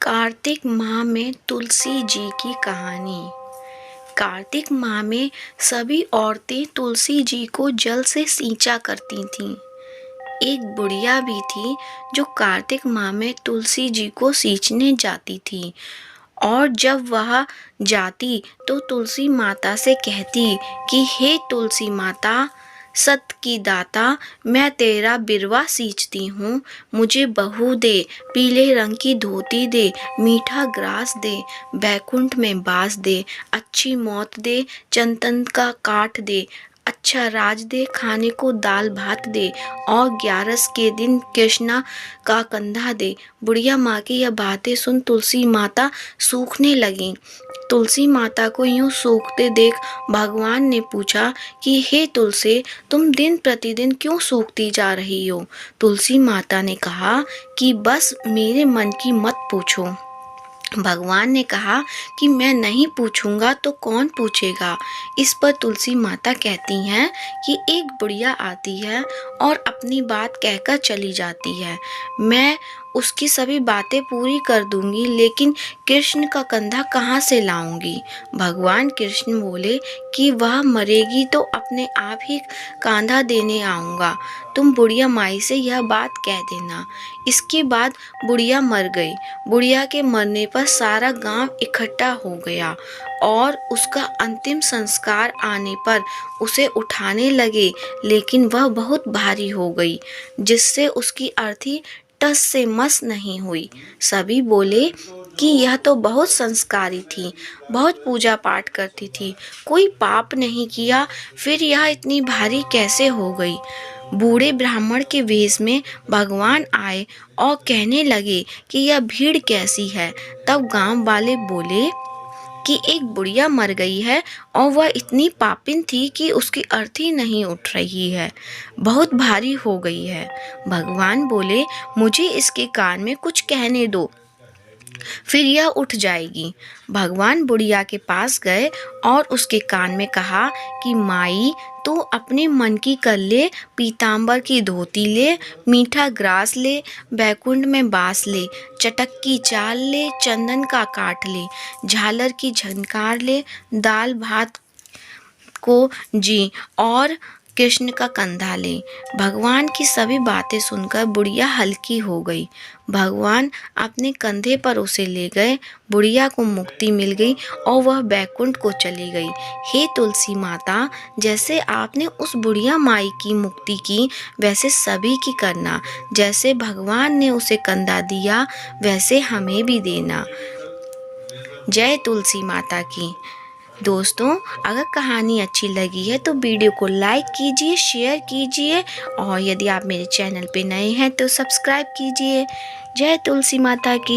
कार्तिक माह में तुलसी जी की कहानी। कार्तिक माह में सभी औरतें तुलसी जी को जल से सींचा करती थीं। एक बुढ़िया भी थी जो कार्तिक माह में तुलसी जी को सींचने जाती थी और जब वह जाती तो तुलसी माता से कहती कि हे तुलसी माता, सत की दाता, मैं तेरा बिरवा सींचती हूँ, मुझे बहू दे, पीले रंग की धोती दे, मीठा ग्रास दे, बैकुंठ में बास दे, अच्छी मौत दे, चंदन का काठ दे, अच्छा राज दे, खाने को दाल भात दे और 11 के दिन कृष्णा का कंधा दे। बुढ़िया माँ की यह बातें सुन तुलसी माता सूखने लगीं। तुलसी माता को यूं सूखते देख भगवान ने पूछा कि हे तुलसी, तुम दिन प्रतिदिन क्यों सूखती जा रही हो? तुलसी माता ने कहा कि बस मेरे मन की मत पूछो। भगवान ने कहा कि मैं नहीं पूछूंगा तो कौन पूछेगा। इस पर तुलसी माता कहती हैं कि एक बुढ़िया आती है और अपनी बात कहकर चली जाती है। मैं उसकी सभी बातें पूरी कर दूंगी, लेकिन कृष्ण का कंधा कहाँ से लाऊंगी? भगवान कृष्ण बोले कि वह मरेगी तो अपने आप ही कंधा देने आऊँगा। तुम बुढ़िया माई से यह बात कह देना। इसके बाद बुढ़िया मर गई। बुढ़िया के मरने पर सारा गांव इकट्ठा हो गया और उसका अंतिम संस्कार आने पर उसे उठाने लगे, लेकिन वह बहुत भारी हो गई, जिससे उसकी अर्थी टस से मस नहीं हुई। सभी बोले कि यह तो बहुत संस्कारी थी, बहुत पूजा पाठ करती थी, कोई पाप नहीं किया, फिर यह इतनी भारी कैसे हो गई? बूढ़े ब्राह्मण के वेश में भगवान आए और कहने लगे कि यह भीड़ कैसी है। तब गांव वाले बोले कि एक बुढ़िया मर गई है और वह इतनी पापिन थी कि उसकी अर्थी नहीं उठ रही है, बहुत भारी हो गई है। भगवान बोले, मुझे इसके कान में कुछ कहने दो, फिर यह उठ जाएगी। भगवान बुढ़िया के पास गए और उसके कान में कहा कि माई, तू अपने मन की कर ले, पीतांबर की धोती ले, मीठा ग्रास ले, बैकुंठ में बास ले, चटक की चाल ले, चंदन का काठ ले, झालर की झनकार ले, दाल भात को जी और कृष्ण का कंधा ले। भगवान की सभी बातें सुनकर बुढ़िया हल्की हो गई। भगवान अपने कंधे पर उसे ले गए। बुढ़िया को मुक्ति मिल गई और वह बैकुंठ को चली गई। हे तुलसी माता, जैसे आपने उस बुढ़िया माई की मुक्ति की, वैसे सभी की करना। जैसे भगवान ने उसे कंधा दिया, वैसे हमें भी देना। जय तुलसी माता की। दोस्तों, अगर कहानी अच्छी लगी है तो वीडियो को लाइक कीजिए, शेयर कीजिए और यदि आप मेरे चैनल पे नए हैं तो सब्सक्राइब कीजिए। जय तुलसी माता की।